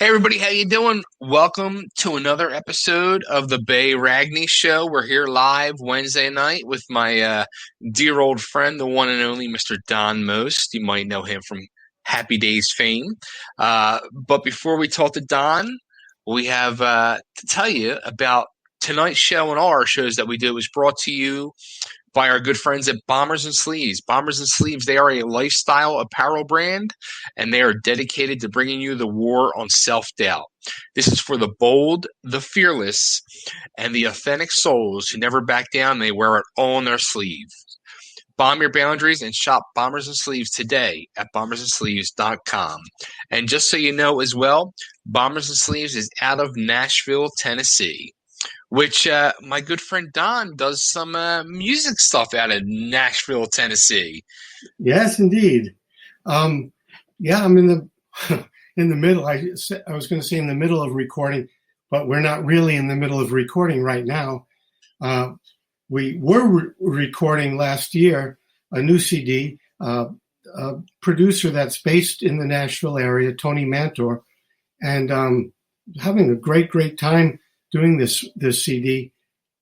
Hey everybody, how you doing? Welcome to another episode of the Bay Ragni Show. We're here live Wednesday night with my dear old friend, the one and only Mr. Don Most. You might know him from Happy Days fame. But before we talk to Don, we have to tell you about tonight's show, and all our shows that we do is brought to you by our good friends at Bombers and Sleeves. Bombers and Sleeves, they are a lifestyle apparel brand, and they are dedicated to bringing you the war on self-doubt. This is for the bold, the fearless, and the authentic souls who never back down. They wear it all on their sleeve. Bomb your boundaries and shop Bombers and Sleeves today at bombersandsleeves.com. And just so you know as well, Bombers and Sleeves is out of Nashville, Tennessee, which my good friend Don does some music stuff out of Nashville, Tennessee. Yes, indeed. Yeah, I'm in the in the middle. I was going to say in the middle of recording, but we're not really in the middle of recording right now. We were recording last year a new CD. A producer that's based in the Nashville area, Tony Mantor, and having a great time doing this CD.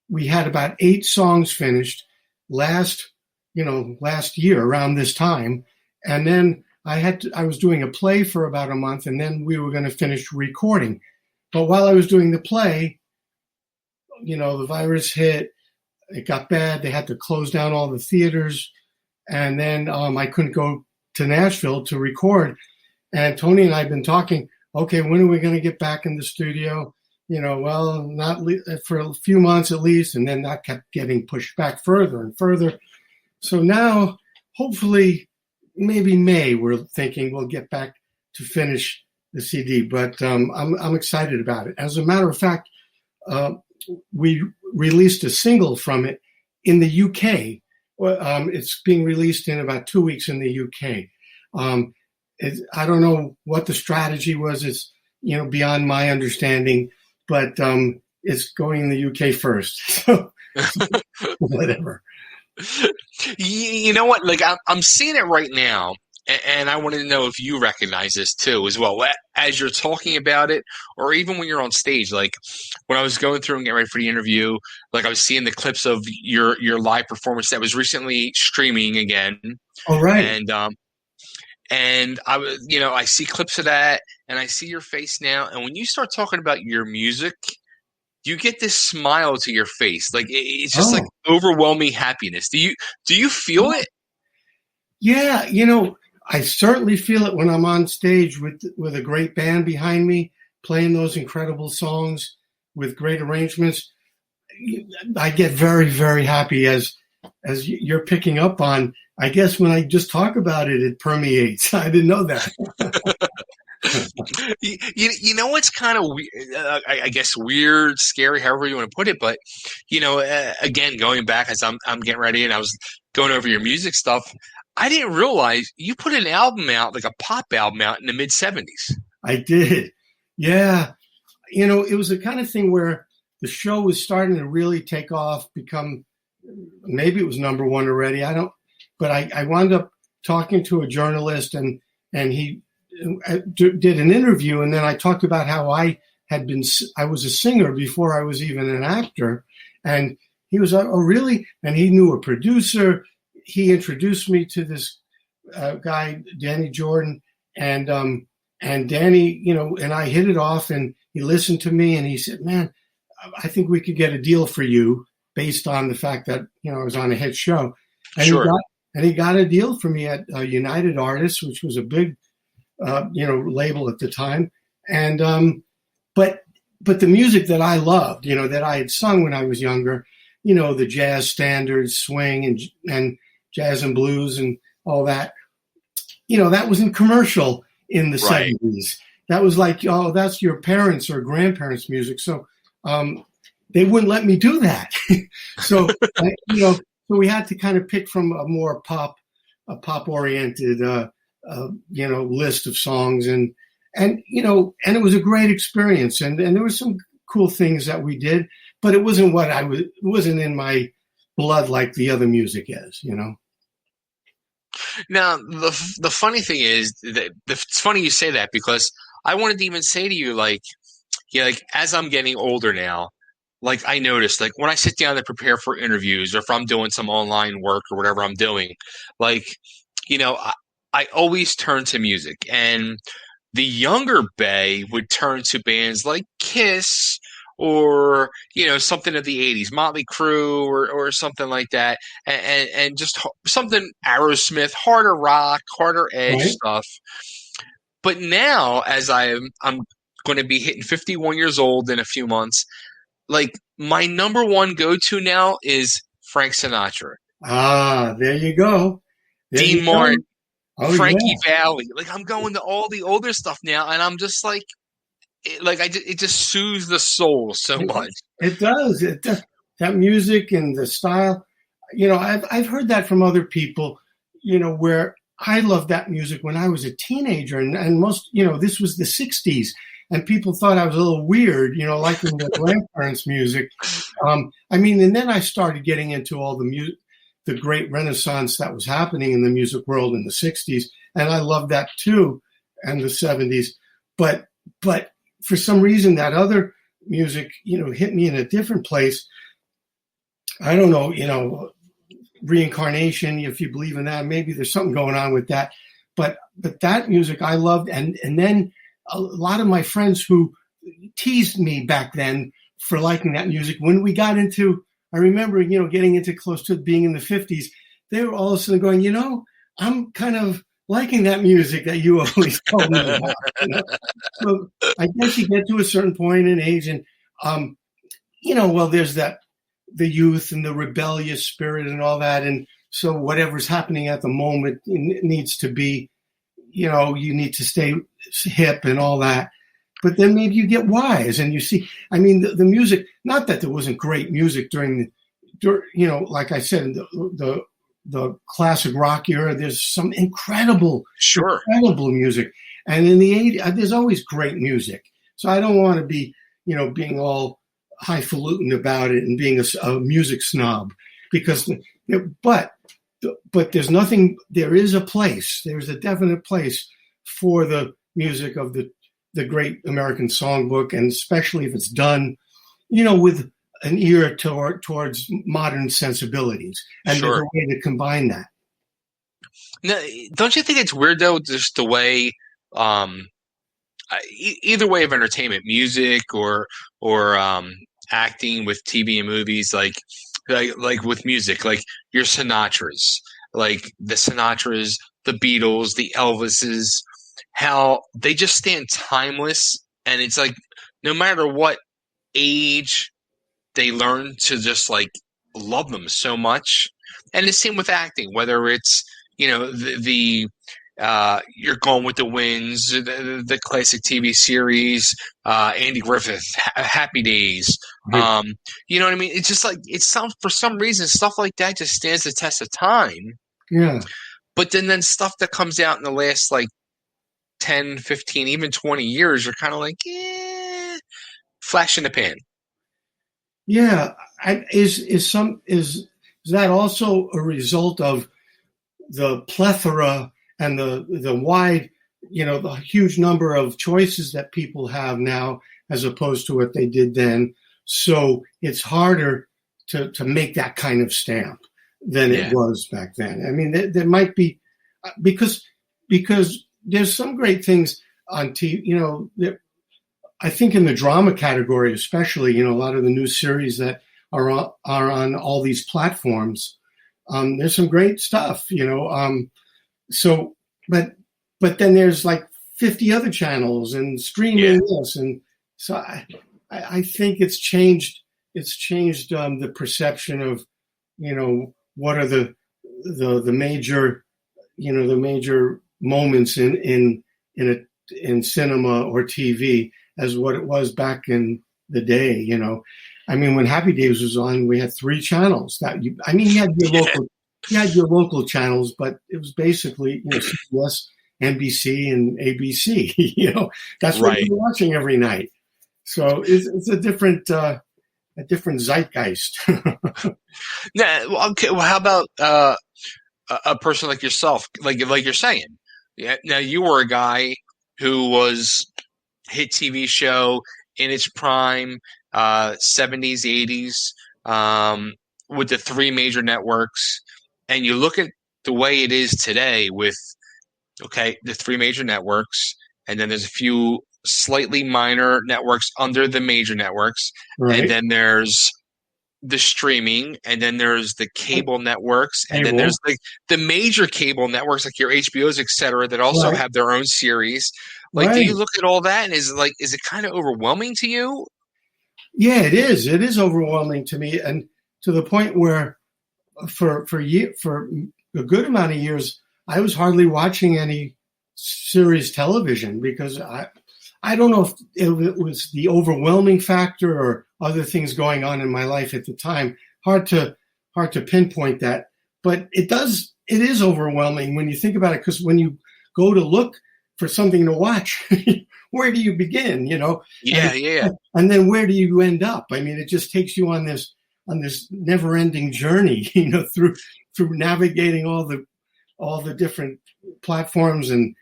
We had about 8 songs finished last year around this time, and then I was doing a play for about a month, and then we were going to finish recording. But while I was doing the play, the virus hit. It got bad. They had to close down all the theaters, and then I couldn't go to Nashville to record. And Tony and I have been talking. Okay, when are we going to get back in the studio? Not for a few months at least, and then that kept getting pushed back further and further. So now, hopefully, maybe May, we're thinking we'll get back to finish the CD. But I'm excited about it. As a matter of fact, we released a single from it in the UK. It's being released in about 2 weeks in the UK. I don't know what the strategy was. It's beyond my understanding. But it's going in the UK first, so whatever. You know what? Like I'm seeing it right now, and I wanted to know if you recognize this too, as well, as you're talking about it, or even when you're on stage. Like when I was going through and getting ready for the interview, like I was seeing the clips of your live performance that was recently streaming again. All right. And I was, I see clips of that, and I see your face now. And when you start talking about your music, you get this smile to your face. Like it's just like overwhelming happiness. Do you feel it? Yeah, I certainly feel it when I'm on stage with a great band behind me, playing those incredible songs with great arrangements. I get very, very happy, as you're picking up on. I guess when I just talk about it, it permeates. I didn't know that. It's kind of I guess weird, scary, however you want to put it. But again, going back as I'm getting ready, and I was going over your music stuff, I didn't realize you put an album out, like a pop album out in the mid-'70s. I did. Yeah. It was the kind of thing where the show was starting to really take off, maybe it was number one already. But I wound up talking to a journalist, and he did an interview, and then I talked about how I was a singer before I was even an actor, and he was, oh really? And he knew a producer. He introduced me to this guy, Danny Jordan, and Danny, and I hit it off, and he listened to me, and he said, "Man, I think we could get a deal for you based on the fact that I was on a hit show." And sure. He got a deal for me at United Artists, which was a big, label at the time. And but the music that I loved, that I had sung when I was younger, the jazz standards, swing and jazz and blues and all that, that wasn't commercial in the Right. 70s. That was like, oh, that's your parents' or grandparents' music. So they wouldn't let me do that. So so we had to kind of pick from a more pop-oriented, list of songs, and it was a great experience, and there were some cool things that we did, but it wasn't it wasn't in my blood like the other music is, Now, the funny thing is that it's funny you say that, because I wanted to even say to you, like, yeah, like as I'm getting older now, like I noticed, like when I sit down to prepare for interviews or if I'm doing some online work or whatever I'm doing, like, I always turn to music. And the younger Bay would turn to bands like Kiss or something of the 80s, Motley Crue or something like that, and just something Aerosmith, harder rock, harder edge Right. stuff. But now, as I'm going to be hitting 51 years old in a few months, like my number one go-to now is Frank Sinatra, There you go. There you Dean go. Martin, Oh Frankie yeah. Valli. Like I'm going to all the older stuff now, and I'm just like, it just soothes the soul so much. It does. It does. That music and the style. I've heard that from other people. Where I loved that music when I was a teenager, and most. This was the '60s, and people thought I was a little weird. Liking the grandparents' music. And then I started getting into all the music, the great renaissance that was happening in the music world in the '60s, and I loved that too, and the '70s. But for some reason, that other music, hit me in a different place. I don't know, reincarnation, if you believe in that, maybe there's something going on with that. But that music I loved. And then a lot of my friends who teased me back then for liking that music, when we got into, I remember, getting into close to being in the 50s, they were all of a sudden going, I'm kind of liking that music that you always told me about. So I guess you get to a certain point in age, and there's the youth and the rebellious spirit and all that, and so whatever's happening at the moment needs to be, you need to stay hip and all that. But then maybe you get wise, and you see. The music. Not that there wasn't great music during like I said, the classic rock era. There's some incredible music. And in the 80s, there's always great music. So I don't want to be, being all highfalutin about it and being a music snob, but there's nothing, there is a place, there's a definite place for the music of the great American songbook, and especially if it's done, with an ear towards modern sensibilities, and there's a way to combine that. Now, don't you think it's weird though, just the way, either way of entertainment, music or acting with TV and movies, like with music, like your Sinatras, like the Sinatras, the Beatles, the Elvises, how they just stand timeless, and it's like no matter what age, they learn to just like love them so much. And the same with acting, whether it's the You're Gone with the Winds, the classic TV series, Andy Griffith, Happy Days. You know what I mean? It's just like for some reason stuff like that just stands the test of time. Yeah. But then stuff that comes out in the last like 10, 15, even 20 years, you're kind of like, flash in the pan. Yeah. Is that also a result of the plethora and the wide, the huge number of choices that people have now as opposed to what they did then? So it's harder to make that kind of stamp than it was back then. There might be, because there's some great things on TV, I think in the drama category, especially, a lot of the new series that are on all these platforms, there's some great stuff, so, but then there's like 50 other channels and streaming this. And so I think it's changed the perception of, what are the major, the major moments in cinema or TV as what it was back in the day, when Happy Days was on, we had 3 channels you had your local channels, but it was basically, CBS, NBC, and ABC. That's what you're watching every night. So it's a different zeitgeist. Yeah. Okay. Well, how about a person like yourself, like you're saying? Yeah. Now you were a guy who was hit TV show in its prime, 70s, 80s, with the three major networks. And you look at the way it is today with, the three major networks, and then there's a few slightly minor networks under the major networks. Right. And then there's the streaming, and then there's the cable networks, and then there's the major cable networks like your HBOs, etc., that also have their own series. Like, do you look at all that and is it kind of overwhelming to you? Yeah, it is. It is overwhelming to me, and to the point where for a good amount of years, I was hardly watching any series television because I don't know if it was the overwhelming factor or other things going on in my life at the time. Hard to pinpoint that, but it is overwhelming when you think about it, because when you go to look for something to watch, where do you begin? Yeah. And then where do you end up? I mean, it just takes you on this never-ending journey, through navigating all the different platforms and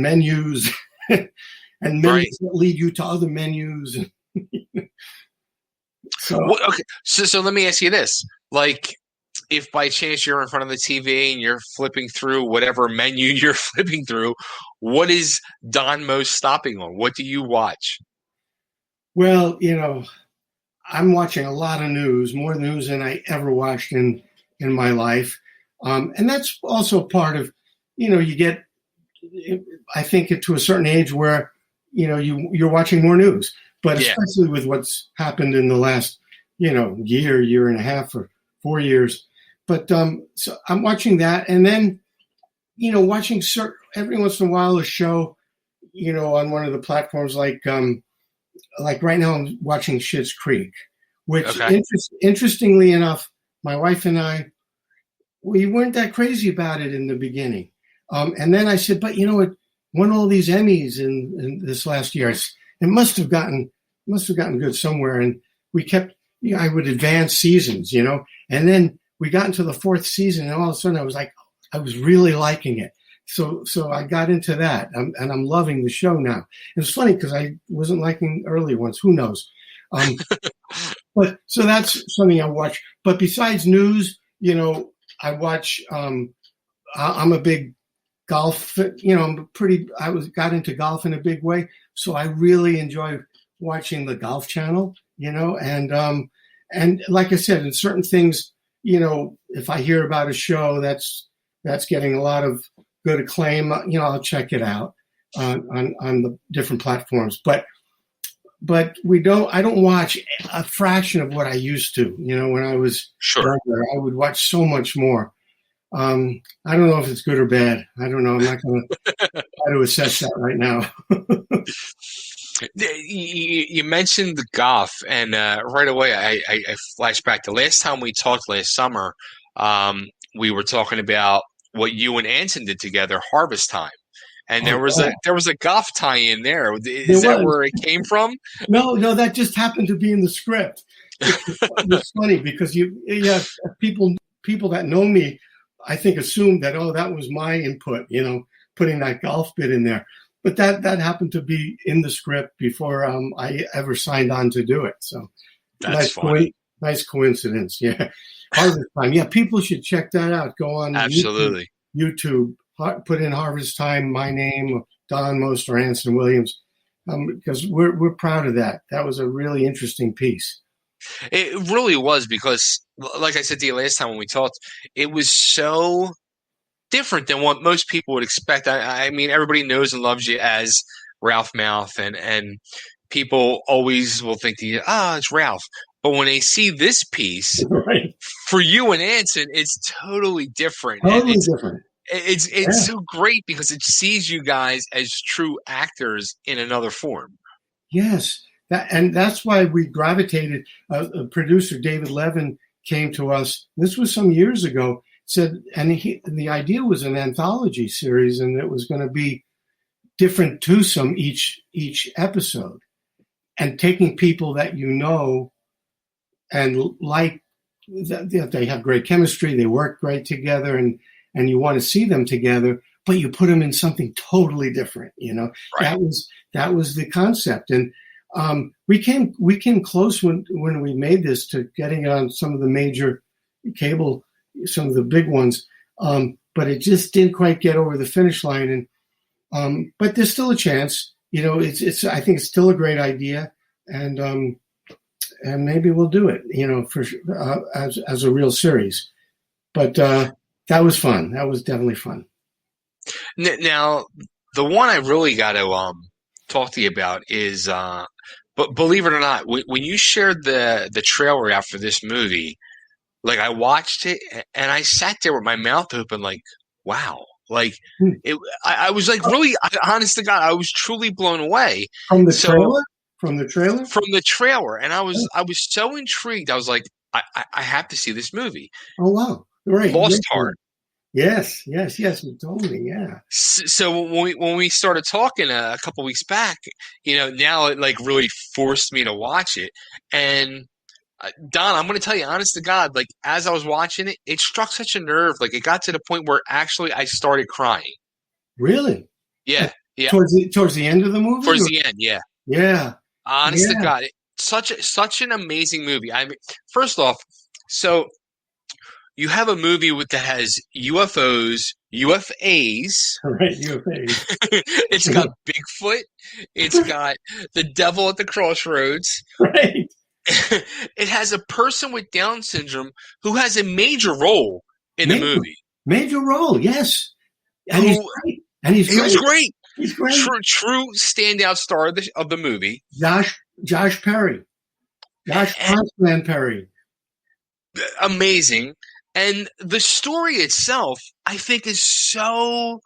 menus and menus that lead you to other menus. So let me ask you this: like, if by chance you're in front of the TV and you're flipping through whatever menu you're flipping through, what is Don most stopping on? What do you watch? Well, I'm watching a lot of news, more news than I ever watched in my life. And that's also part of, you get, I think, to a certain age where, you're watching more news, but especially with what's happened in the last, year and a half or 4 years. But so I'm watching that, and then, watching every once in a while a show, on one of the platforms like right now I'm watching Schitt's Creek, which interestingly enough, my wife and I, we weren't that crazy about it in the beginning. And then I said, but it won all these Emmys in this last year. It must have gotten good somewhere. And we kept, I would advance seasons, and then we got into the fourth season, and all of a sudden I was really liking it. So I got into that, and I'm loving the show now. And it's funny because I wasn't liking earlier ones. Who knows? But so that's something I watch. But besides news, I watch. I'm a big golf. got into golf in a big way. So I really enjoy watching the Golf Channel. And like I said, in certain things, if I hear about a show that's getting a lot of good acclaim, I'll check it out on the different platforms. But I don't watch a fraction of what I used to. When I was younger, I would watch so much more. I don't know if it's good or bad. I don't know. I'm not going to try to assess that right now. You mentioned the golf, and right away I flash back. The last time we talked last summer, we were talking about what you and Anson did together, Harvest Time, and there was a golf tie-in there. Is that where it came from? No, that just happened to be in the script. It's funny because people that know me, I think, assumed that that was my input, putting that golf bit in there. But that happened to be in the script before I ever signed on to do it. So that's funny. Nice coincidence. Yeah. Harvest Time. Yeah, people should check that out. Go on Absolutely. YouTube, put in Harvest Time, my name, Don Most or Anson Williams, because we're proud of that. That was a really interesting piece. It really was, because, like I said to you last time when we talked, it was so different than what most people would expect. I mean, everybody knows and loves you as Ralph Malph, and people always will think to you, it's Ralph. But when they see this piece, for you and Anson, it's totally different. Different. It's so great because it sees you guys as true actors in another form. Yes. And that's why we gravitated. Producer David Levin came to us. This was some years ago. Said, and the idea was an anthology series, and it was going to be different twosome each episode, and taking people that and like that they have great chemistry, they work great together, and you want to see them together, but you put them in something totally different. Right. That was the concept. And we came close when we made this to getting it on some of the major cable, some of the big ones. But it just didn't quite get over the finish line. And but there's still a chance. It's I think it's still a great idea, and maybe we'll do it. For as a real series. But that was fun. That was definitely fun. Now, the one I really got to talk to you about is, but believe it or not, when you shared the trailer out for this movie, like I watched it and I sat there with my mouth open, like, wow, like it. I was like, really, honest to God, I was truly blown away From the trailer. From the trailer, and I was so intrigued. I was like, I have to see this movie. Oh wow! Right, Lost Heart. Yes, you told me, yeah. So when we started talking a couple weeks back, now it like really forced me to watch it. And Don, I'm going to tell you, honest to God, like as I was watching it, it struck such a nerve. Like it got to the point where actually I started crying. Really? Yeah. Towards the end of the movie. Towards the end, yeah. Yeah. Honest to God, such an amazing movie. I mean, first off, so you have a movie that has UFOs, UFAs. Right, UFAs. It's got Bigfoot. It's got the devil at the crossroads. Right. It has a person with Down syndrome who has a major role in the movie. Major role, yes. And he's great. He was great. He's great. True standout star of the movie. Josh Perry. Transplant Perry. Amazing. And the story itself, I think, is so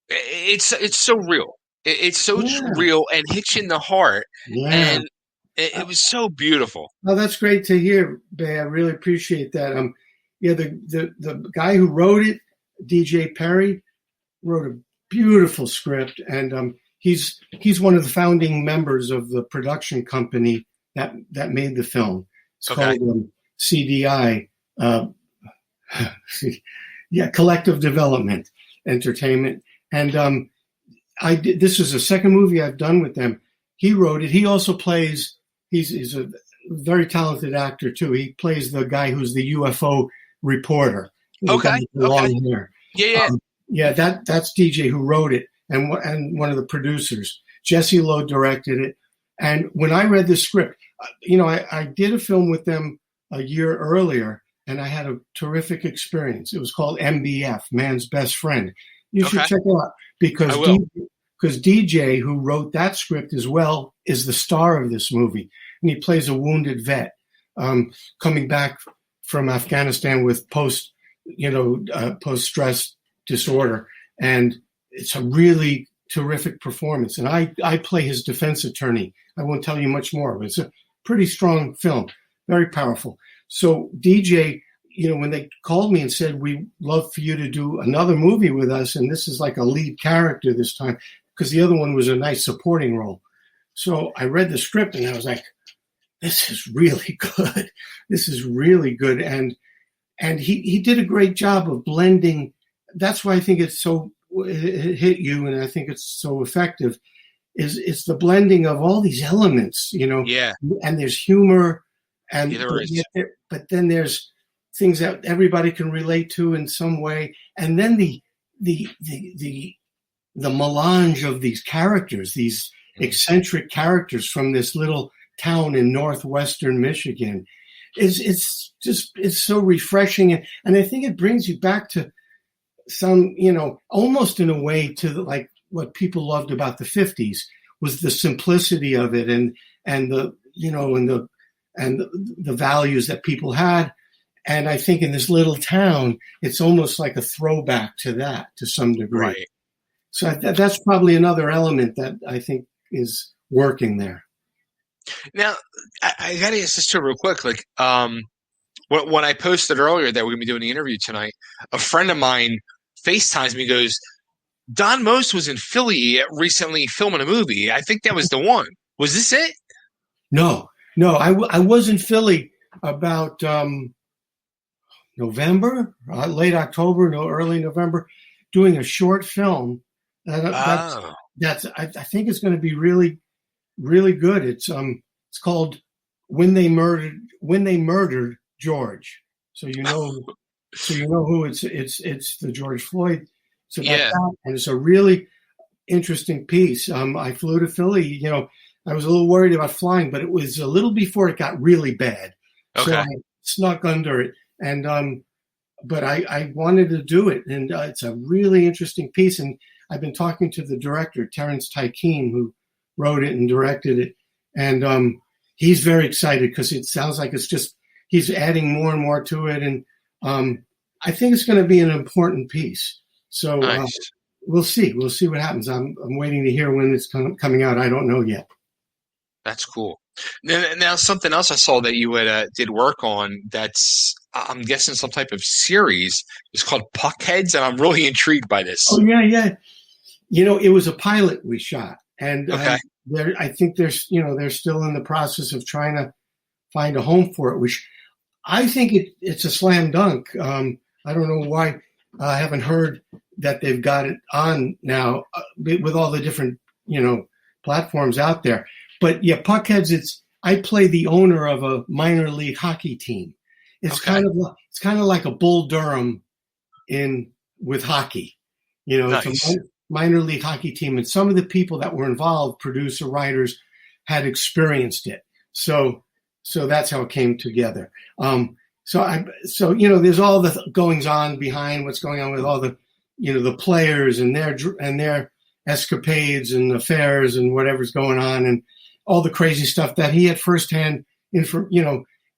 it's so real. It's so real and hits you in the heart. Yeah. And it was so beautiful. Oh, that's great to hear, Bay. I really appreciate that. The guy who wrote it, DJ Perry, wrote a beautiful script, and he's one of the founding members of the production company that made the film. It's called CDI. Collective Development Entertainment. And this is the second movie I've done with them. He wrote it. He also plays, he's a very talented actor too. He plays the guy who's the UFO reporter. Okay. Long hair. Yeah. That's DJ who wrote it and one of the producers. Jesse Lowe directed it. And when I read the script, I did a film with them a year earlier, and I had a terrific experience. It was called MBF, Man's Best Friend. You should check it out because DJ, who wrote that script as well, is the star of this movie, and he plays a wounded vet coming back from Afghanistan with post-stress disorder, and it's a really terrific performance. And I play his defense attorney. I won't tell you much more, but it's a pretty strong film. Very powerful. So DJ, when they called me and said, we'd love for you to do another movie with us, and this is like a lead character this time, because the other one was a nice supporting role. So I read the script and I was like, this is really good. This is really good. And he did a great job of blending. That's why I think it hit you, and I think it's so effective, is it's the blending of all these elements, Yeah. And there's humor. And but then there's things that everybody can relate to in some way, and then the melange of these characters, these eccentric characters from this little town in northwestern Michigan, it's so refreshing, and I think it brings you back to some, almost in a way to like what people loved about the 50s was the simplicity of it, and the values that people had. And I think in this little town, it's almost like a throwback to that to some degree. Right. So that's probably another element that I think is working there. Now, I got to ask this too real quick. Like, when I posted earlier that we're going to be doing the interview tonight, a friend of mine FaceTimes me, goes, Don Most was in Philly recently filming a movie. I think that was the one. Was this it? No, I was in Philly about November, late October, early November, doing a short film. Oh, I think it's going to be really, really good. It's called When They Murdered George. So you know who it's the George Floyd. It's about yeah. that, and it's a really interesting piece. I flew to Philly. You know, I was a little worried about flying, but it was a little before it got really bad. So Okay. I snuck under it, and but I wanted to do it, and it's a really interesting piece. And I've been talking to the director, Terrence Tykeen, who wrote it and directed it, and he's very excited because it sounds like he's adding more and more to it, and I think it's going to be an important piece. So Nice. we'll see. We'll see what happens. I'm waiting to hear when it's coming out. I don't know yet. That's cool. Now, something else I saw that you did work on that's, I'm guessing, some type of series. It's called Puckheads, and I'm really intrigued by this. Oh, yeah. You know, it was a pilot we shot. And Okay. I think they're still in the process of trying to find a home for it, which I think it's a slam dunk. I don't know why I haven't heard that they've got it on now with all the different, platforms out there. But yeah, Puckheads, I play the owner of a minor league hockey team. It's kind of like a Bull Durham with hockey. Nice. It's a minor league hockey team, and some of the people that were involved, producer, writers, had experienced it. So that's how it came together. There's all the goings on behind what's going on with all the, the players and their escapades and affairs and whatever's going on, and all the crazy stuff that he had firsthand info.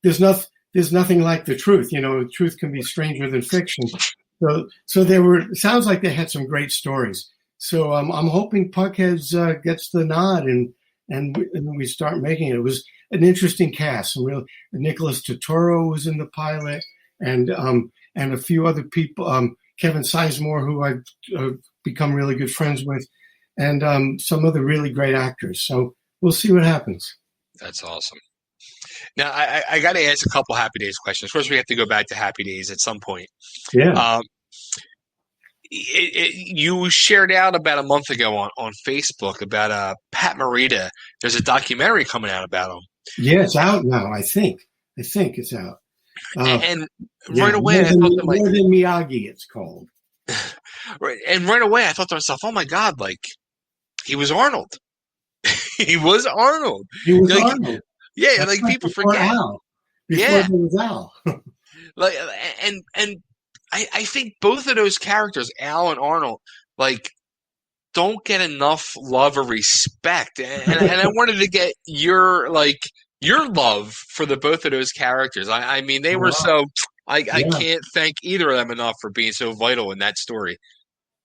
There's nothing like the truth. Truth can be stranger than fiction. So it sounds like they had some great stories. So I'm hoping Puckheads gets the nod and we start making it. It was an interesting cast. Nicholas Turturro was in the pilot, and a few other people. Kevin Sizemore, who I've become really good friends with, and some other really great actors. So we'll see what happens. That's awesome. Now, I got to ask a couple Happy Days questions. First, we have to go back to Happy Days at some point. Yeah. You shared out about a month ago on Facebook about Pat Morita. There's a documentary coming out about him. Yeah, it's out now, I think. It's out. Right away, I thought more than Miyagi, it's called. Right, and right away, I thought to myself, "Oh my God! Like he was Arnold. He was Arnold. Arnold. Yeah, that's like people forget. Al. Before there was Al. Like, and I think both of those characters, Al and Arnold, like, don't get enough love or respect. And I wanted to get your love for the both of those characters. I mean, they were so. I can't thank either of them enough for being so vital in that story.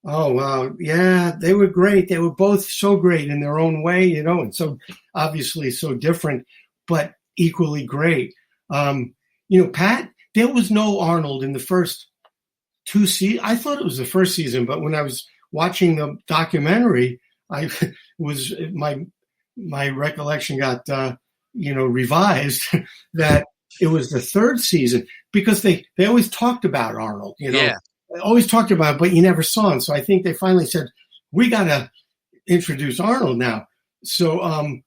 Oh, wow. Yeah, they were great. They were both so great in their own way, and so obviously so different, but equally great. Pat, there was no Arnold in the first two seasons. I thought it was the first season, but when I was watching the documentary, my recollection got, revised that it was the third season, because they always talked about Arnold, Yeah. always talked about it, but you never saw him. So I think they finally said, we got to introduce Arnold now. So,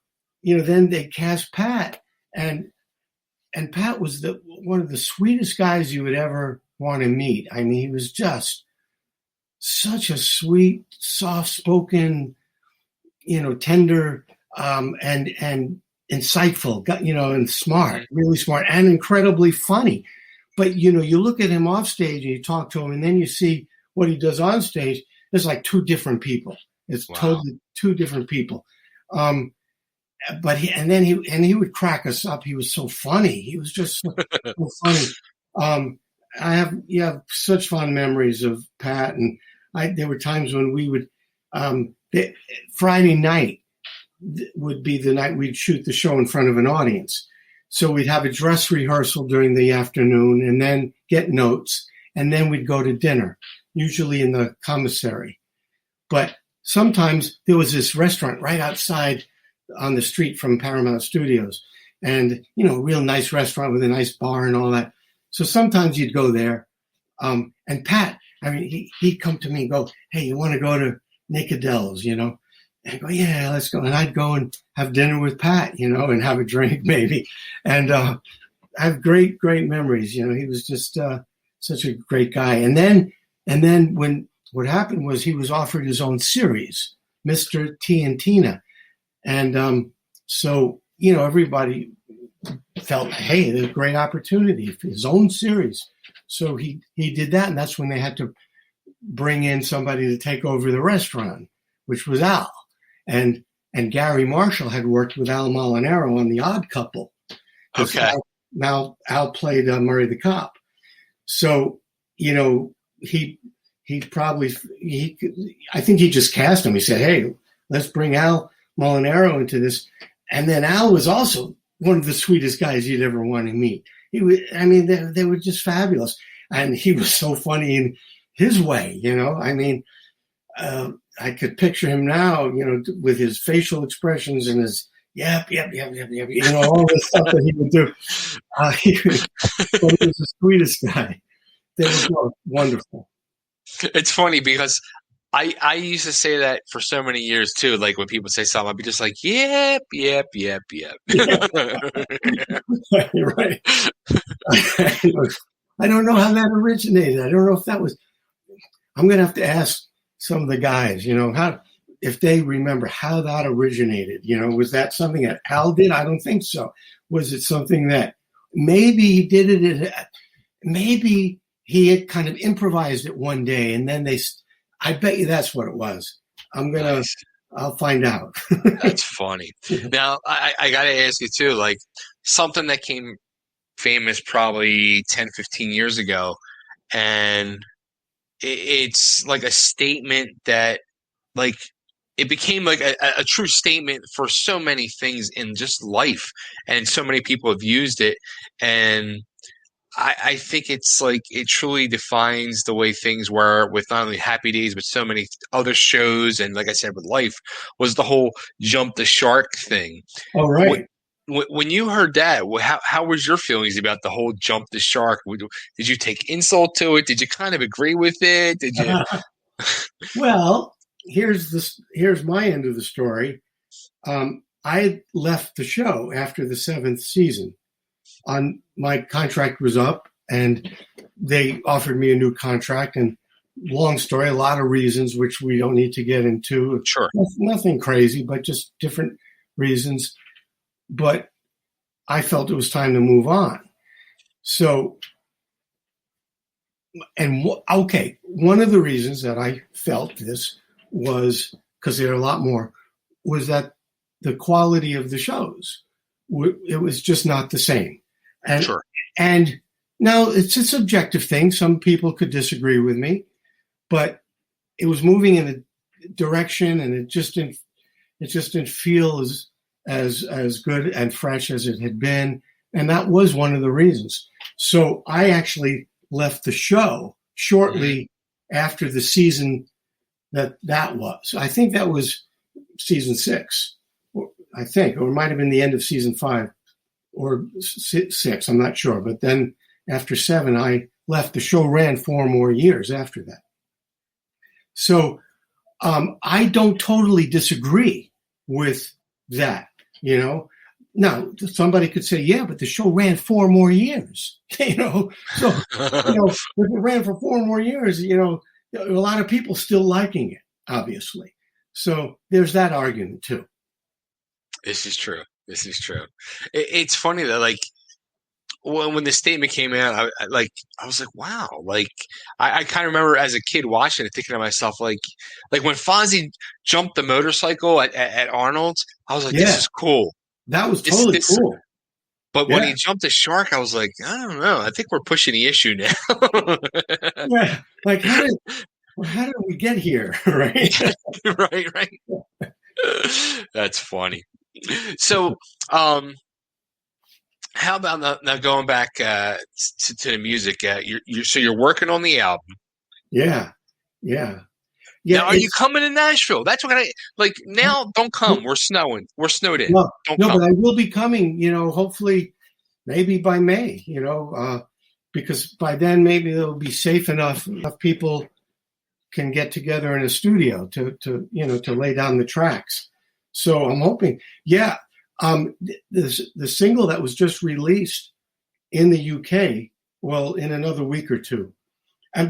then they cast Pat, and Pat was one of the sweetest guys you would ever want to meet. I mean, he was just such a sweet, soft-spoken, tender, and insightful, and smart, really smart, and incredibly funny. But, you look at him off stage and you talk to him, and then you see what he does on stage. It's like two different people. It's totally two different people. But he would crack us up. He was so funny. He was just so funny. I have such fond memories of Pat, and there were times when we would Friday night would be the night we'd shoot the show in front of an audience. So we'd have a dress rehearsal during the afternoon, and then get notes, and then we'd go to dinner, usually in the commissary. But sometimes there was this restaurant right outside on the street from Paramount Studios, and a real nice restaurant with a nice bar and all that. So sometimes you'd go there, and Pat I mean, he'd come to me and go, "Hey, you want to go to Nick Adele's, you know?" And I go, "Yeah, let's go." And I'd go and have dinner with Pat, you know, and have a drink maybe. And I have great, great memories. You know, he was just such a great guy. And then when what happened was he was offered his own series, Mr. T and Tina. And so, you know, everybody felt, hey, there's a great opportunity for his own series. So he did that. And that's when they had to bring in somebody to take over the restaurant, which was Al. And Gary Marshall had worked with Al Molinaro on The Odd Couple. Okay. Now Al played Murray the Cop. So, you know, I think he just cast him. He said, hey, let's bring Al Molinaro into this. And then Al was also one of the sweetest guys you'd ever want to meet. They were just fabulous. And he was so funny in his way, you know. I mean, I could picture him now, you know, with his facial expressions and his yep, you know, all the stuff that he would do. But he was the sweetest guy. They were both wonderful. It's funny because I used to say that for so many years too. Like when people say something, I'd be just like, yep. Yeah. You're right. I don't know how that originated. I don't know if that was. I'm going to have to ask some of the guys, you know, if they remember how that originated. You know, was that something that Al did? I don't think so. Was it something that maybe he did it? Maybe he had kind of improvised it one day, and then I bet you that's what it was. I'll find out. That's funny. Now, I got to ask you too, like something that came famous probably 10, 15 years ago, and it's like a statement that like it became like a true statement for so many things in just life, and so many people have used it, and I think it's like it truly defines the way things were with not only Happy Days but so many other shows, and like I said with life was the whole jump the shark thing. Oh, right. When you heard that, how was your feelings about the whole jump the shark? Did you take insult to it? Did you kind of agree with it? Did you? Well, here's my end of the story. I left the show after the 7th season. My contract was up, and they offered me a new contract. And long story, a lot of reasons which we don't need to get into. Sure, nothing crazy, but just different reasons. But I felt it was time to move on. So, okay, one of the reasons that I felt this was, because there are a lot more, was that the quality of the shows, it was just not the same. And, sure. And now it's a subjective thing. Some people could disagree with me, but it was moving in a direction, and it just didn't feel as good and fresh as it had been. And that was one of the reasons. So I actually left the show shortly after the season that was. I think that was season 6, I think, or it might have been the end of season 5 or 6. I'm not sure. But then after 7, I left. The show ran 4 more years after that. So I don't totally disagree with that, you know. Now, somebody could say, yeah, but the show ran 4 more years, you know. So, you know, if it ran for 4 more years, you know, a lot of people still liking it, obviously. So there's that argument, too. This is true. It's funny that, like, when the statement came out, I was like, wow. Like, I kind of remember as a kid watching it, thinking to myself, like when Fonzie jumped the motorcycle at Arnold's, I was like, this is cool. That was totally cool. But when he jumped the shark, I was like, I don't know. I think we're pushing the issue now. Yeah. Like, how did we get here? Right. Right. That's funny. So, how about now going back to the music? You're working on the album. Yeah. Now, are you coming to Nashville? That's what now. Don't come. We're snowing. We're snowed in. No, but I will be coming. You know, hopefully, maybe by May. You know, because by then maybe it'll be safe enough people can get together in a studio to lay down the tracks. So I'm hoping, yeah. The single that was just released in the UK, well, in another week or two,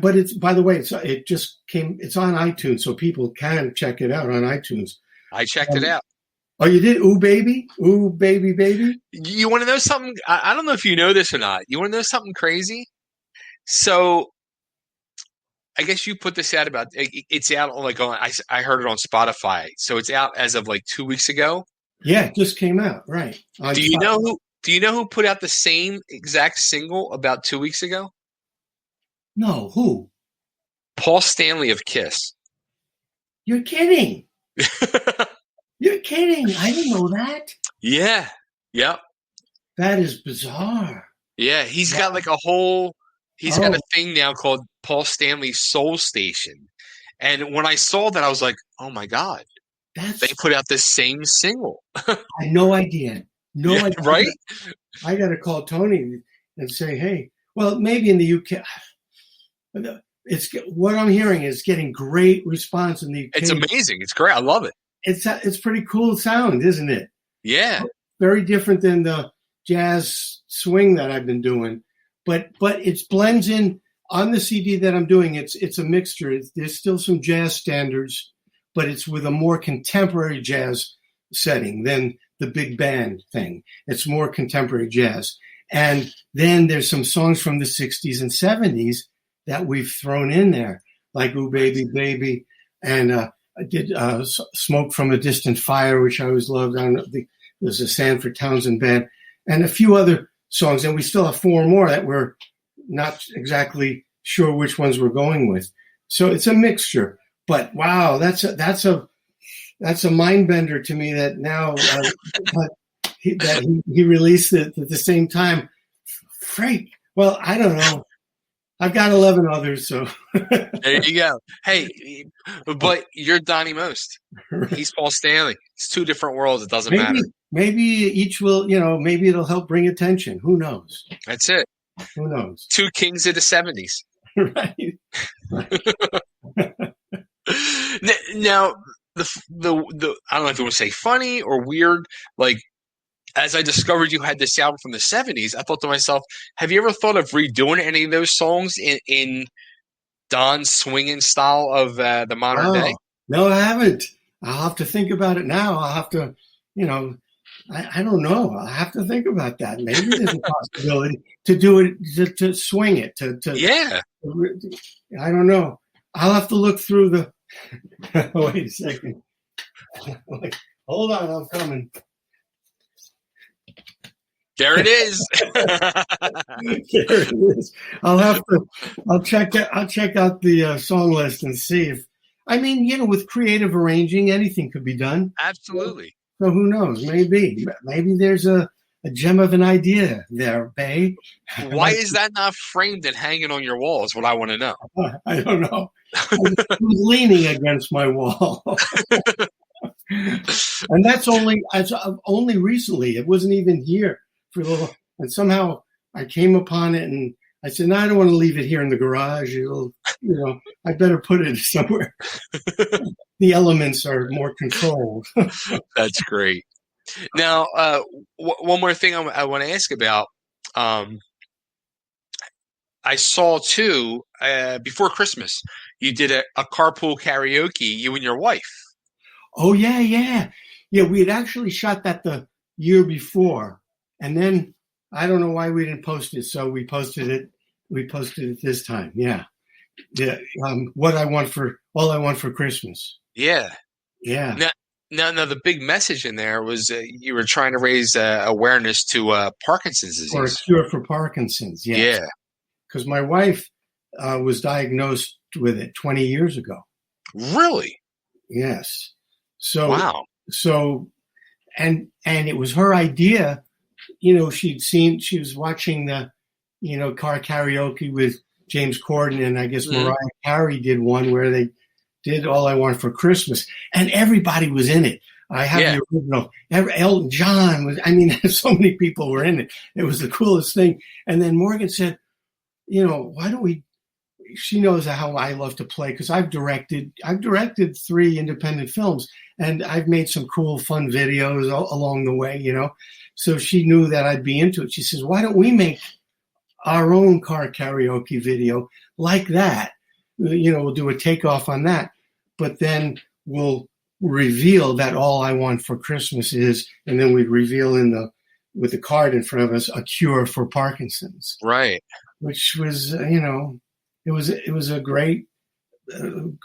but it's, by the way, it's on iTunes, so people can check it out on iTunes. I checked it out. Oh, you did? Ooh, baby, baby. You want to know something? I don't know if you know this or not. You want to know something crazy? So, I guess you put this out about. It's out I heard it on Spotify, so it's out as of like 2 weeks ago. Yeah, it just came out, right? Do you know who put out the same exact single about 2 weeks ago? No, who? Paul Stanley of Kiss. You're kidding. You're kidding. I didn't know that. Yeah. Yep. That is bizarre. Yeah, he's got like he's got a thing now called Paul Stanley Soul Station. And when I saw that, I was like, oh my God. They put out the same single. I had no idea. No idea. Right? I got to call Tony and say, hey, well, maybe in the UK. It's what I'm hearing is getting great response in the UK. It's amazing. It's great. I love it. It's pretty cool sound, isn't it? Yeah. Very different than the jazz swing that I've been doing. But it blends in on the CD that I'm doing. It's a mixture. There's still some jazz standards, but it's with a more contemporary jazz setting than the big band thing. It's more contemporary jazz. And then there's some songs from the 60s and 70s that we've thrown in there, like Ooh Baby Baby, and I did Smoke from a Distant Fire, which I always loved. There's a Sanford Townsend band, and a few other songs. And we still have 4 more that we're not exactly sure which ones we're going with. So it's a mixture. But wow, that's a mind bender to me that now he released it at the same time. Freak. Well, I don't know. I've got 11 others, so. There you go. Hey, but you're Donnie Most. He's Paul Stanley. It's 2 different worlds. It doesn't matter. Maybe each will, maybe it'll help bring attention. Who knows? That's it. Who knows? 2 kings of the 70s. Right. Now, the I don't know if you want to say funny or weird, like, as I discovered you had this album from the 70s, I thought to myself, have you ever thought of redoing any of those songs in Don's swinging style of the modern day? No, I haven't. I'll have to think about it now. I'll have to, I don't know. I'll have to think about that. Maybe there's a possibility to do it, to swing it. Yeah. I don't know. I'll have to look through the. Wait a second. Hold on, I'm coming. There it is. There it is. I'll check out the song list and see if. I mean, with creative arranging, anything could be done. Absolutely. So who knows? Maybe there's a gem of an idea there, Bay. Why is that not framed and hanging on your wall is what I want to know. I don't know. Who's leaning against my wall? And that's only recently. It wasn't even here for a little. And somehow I came upon it and I said, no, I don't want to leave it here in the garage. I better put it somewhere. The elements are more controlled. That's great. Now, one more thing I want to ask about. I saw too, before Christmas, you did a carpool karaoke, you and your wife. Oh, yeah. Yeah, we had actually shot that the year before. And then I don't know why we didn't post it. So we posted it this time. Yeah. All I want for Christmas. Yeah. Yeah. Now, the big message in there was you were trying to raise awareness to Parkinson's disease. Or a cure for Parkinson's. Yes. Yeah. Because my wife was diagnosed with it 20 years ago. Really? Yes. So, wow. So, and it was her idea. She was watching the, car karaoke with James Corden, and I guess Mariah Carey did one where they did All I Want for Christmas, and everybody was in it. I have the original. Elton John was. I mean, so many people were in it. It was the coolest thing. And then Morgan said, why don't we? She knows how I love to play because I've directed 3 independent films, and I've made some cool, fun videos along the way, So she knew that I'd be into it. She says, "Why don't we make our own car karaoke video like that? We'll do a takeoff on that, but then we'll reveal that all I want for Christmas is," and then we'd reveal with the card in front of us, "a cure for Parkinson's." Right. Which was, it was a great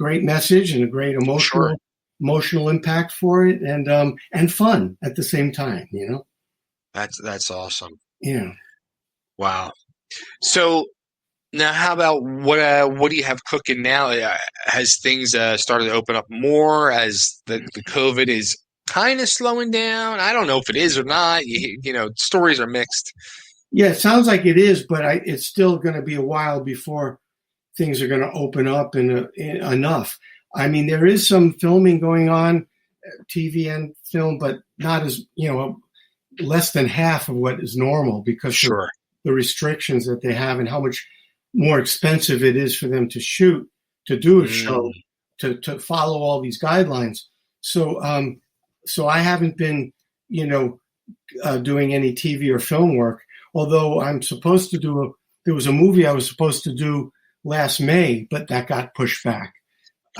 message and a great emotional impact for it, and fun at the same time. That's awesome. Yeah. Wow. So now, how about what do you have cooking now? Has things started to open up more as the COVID is kind of slowing down? I don't know if it is or not. Stories are mixed. Yeah, it sounds like it is, but it's still going to be a while before things are going to open up enough. I mean, there is some filming going on, TV and film, but not as, less than half of what is normal because of the restrictions that they have and how much more expensive it is for them to do a show, to follow all these guidelines. So I haven't been, doing any TV or film work, although I'm supposed to there was a movie I was supposed to do last May, but that got pushed back.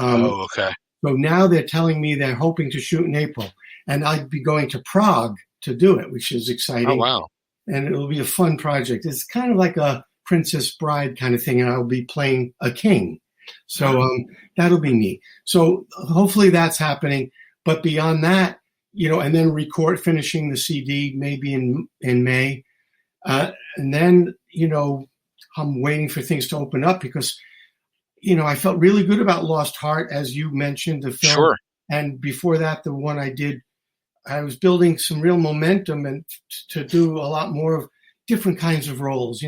Okay. So now they're telling me they're hoping to shoot in April, and I'd be going to Prague to do it, which is exciting. Oh, wow. And it'll be a fun project. It's kind of like a Princess Bride kind of thing, and I'll be playing a king. So that'll be neat. So hopefully that's happening. But beyond that, and then finishing the CD maybe in May. And then, I'm waiting for things to open up because, I felt really good about Lost Heart, as you mentioned, the film. Sure. And before that, the one I did, I was building some real momentum and to do a lot more of different kinds of roles,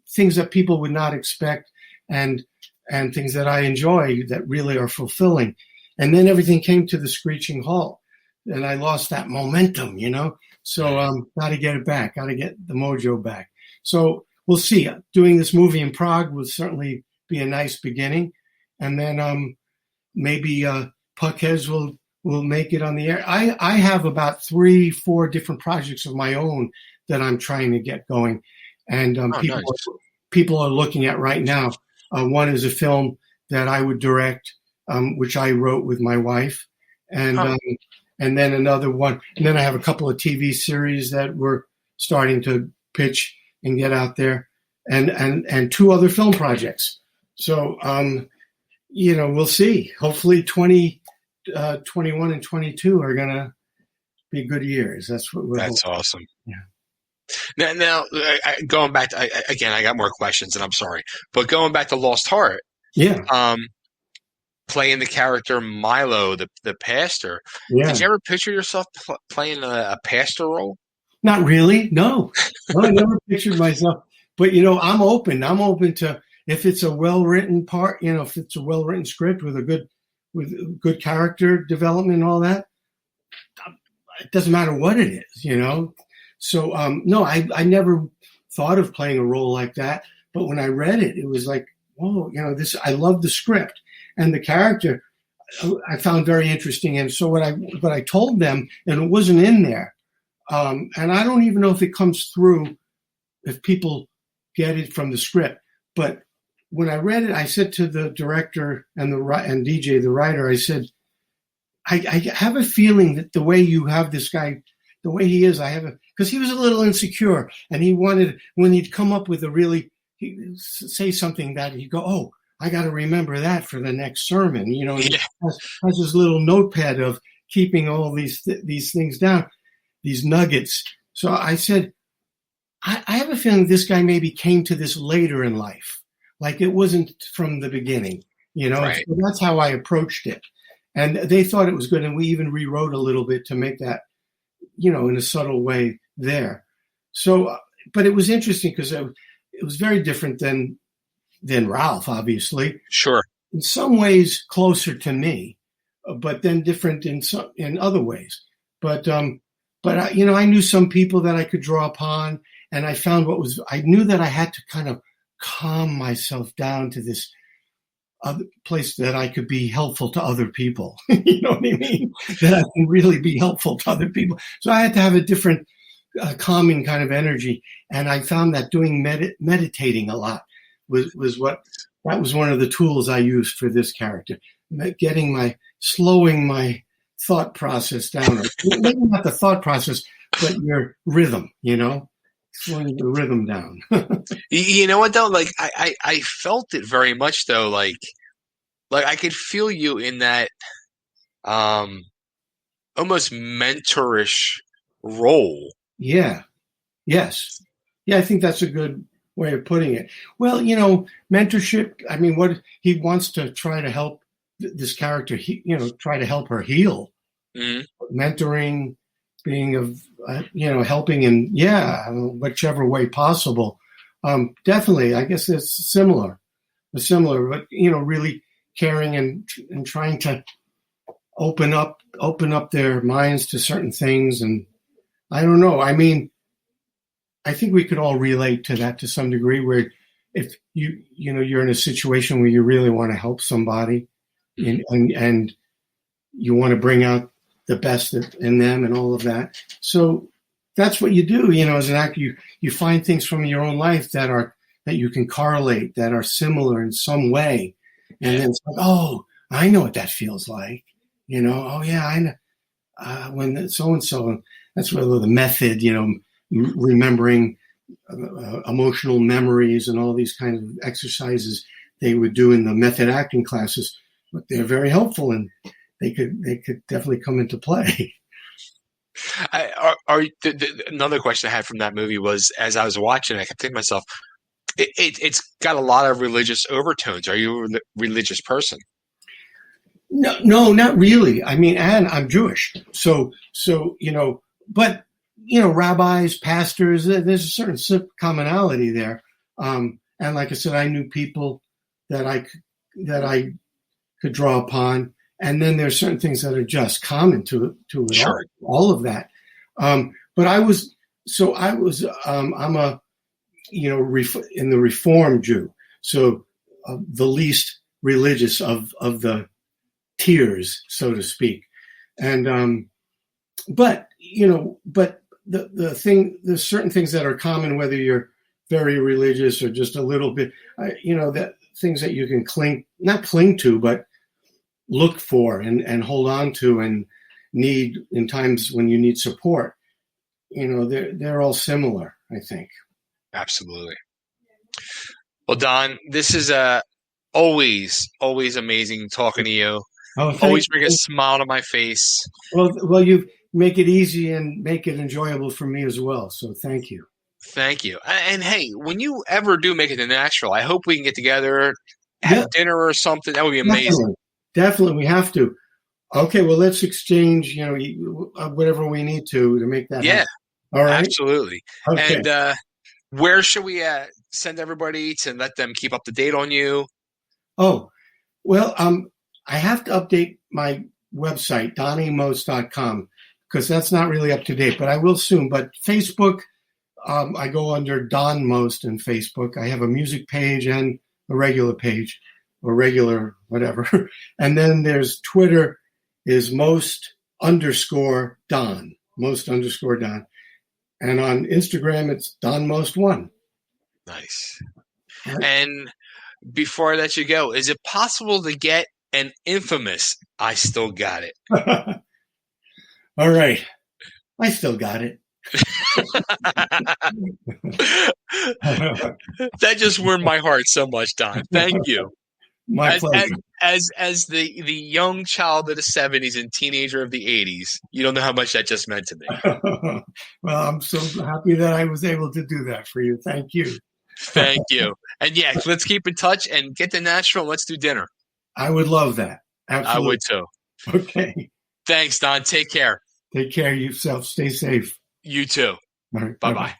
things that people would not expect and things that I enjoy that really are fulfilling. And then everything came to the screeching halt and I lost that momentum, So got to get it back, got to get the mojo back. So we'll see. Doing this movie in Prague would certainly be a nice beginning. And then maybe Puckheads will make it on the air. I have about 3-4 different projects of my own that I'm trying to get going. And people are looking at right now. One is a film that I would direct, which I wrote with my wife. And then another one. And then I have a couple of TV series that we're starting to pitch and get out there, and 2 other film projects. So, we'll see. Hopefully 2021 and 22 are going to be good years. That's what we're hoping. Awesome. Yeah. Now going back to, again, I got more questions and I'm sorry, but going back to Lost Heart. Yeah. Playing the character Milo, the pastor. Yeah. Did you ever picture yourself playing a pastor role? Not really. No, I never pictured myself. But I'm open. I'm open to if it's a well-written part. If it's a well-written script with good character development and all that. It doesn't matter what it is. So no, I never thought of playing a role like that. But when I read it, it was like, whoa, this. I love the script. And the character I found very interesting. And so what I told them, and it wasn't in there, and I don't even know if it comes through, if people get it from the script. But when I read it, I said to the director and DJ, the writer, I said, I have a feeling that the way you have this guy, the way he is, because he was a little insecure, and he wanted, when he'd come up with he'd say something that he'd go, oh, I got to remember that for the next sermon. He has this little notepad of keeping all these things down, these nuggets. So I said, I have a feeling this guy maybe came to this later in life. Like it wasn't from the beginning, Right. So that's how I approached it. And they thought it was good. And we even rewrote a little bit to make that, in a subtle way there. So, but it was interesting because it was very different than Ralph, obviously. Sure. In some ways closer to me, but then different in other ways. But I knew some people that I could draw upon, and I found I knew that I had to kind of calm myself down to this other place that I could be helpful to other people. You know what I mean? That I can really be helpful to other people. So I had to have a different calming kind of energy. And I found that doing meditating a lot was one of the tools I used for this character. Slowing my thought process down. Maybe not the thought process, but your rhythm, slowing the rhythm down. You know what though? Like I felt it very much though. Like I could feel you in that almost mentorish role. Yeah. Yes. Yeah, I think that's a good way of putting it. Well, mentorship. I mean, what he wants to try to help this character, try to help her heal. Mm-hmm. Mentoring, being of, helping in, whichever way possible. Definitely, I guess it's similar, but, really caring and trying to open up their minds to certain things. And I don't know. I mean, I think we could all relate to that to some degree, where if you're in a situation where you really want to help somebody and you want to bring out the best in them and all of that. So that's what you do, as an actor. You find things from your own life that you can correlate, that are similar in some way. And then it's like, oh, I know what that feels like. Oh yeah, I know when so-and-so, that's where the method, remembering emotional memories and all these kinds of exercises they would do in the method acting classes, but they're very helpful and they could definitely come into play. Another question I had from that movie was, as I was watching, I kept thinking to myself, it's got a lot of religious overtones. Are you a religious person? No, not really. I mean, and I'm Jewish, so but rabbis, pastors, there's a certain commonality there. And like I said, I knew people that I could draw upon. And then there's certain things that are just common to it, sure. all of that. But I'm a, in the Reform Jew. So the least religious of the tiers, so to speak. And, but there's certain things that are common, whether you're very religious or just a little bit, that things that you can not cling to, but look for and hold on to and need in times when you need support. They're all similar, I think. Absolutely. Well, Don, this is always amazing talking to you. Oh, always bring a smile to my face. Well, you make it easy and make it enjoyable for me as well. So thank you. Thank you. And hey, when you ever do make it to Nashville, I hope we can get together, have dinner or something. That would be amazing. Definitely, we have to. Okay, well, let's exchange, whatever we need to make that happen. All right? Absolutely. Okay. And where should we send everybody to let them keep up to date on you? Oh, well, I have to update my website, donniemost.com, because that's not really up to date, but I will soon. But Facebook, I go under Don Most in Facebook. I have a music page and a regular page. Or regular, whatever. And then there's Twitter is most_Don. And on Instagram, it's DonMost1. Nice. Right. And before I let you go, is it possible to get an infamous I Still Got It? All right. I still got it. That just warmed my heart so much, Don. Thank you. My pleasure. As the young child of the 70s and teenager of the 80s, you don't know how much that just meant to me. Well, I'm so happy that I was able to do that for you. Thank you. Thank you. And yeah, let's keep in touch and get to Nashville. Let's do dinner. I would love that. Absolutely. I would too. Okay. Thanks, Don. Take care. Take care of yourself. Stay safe. You too. All right. Bye-bye.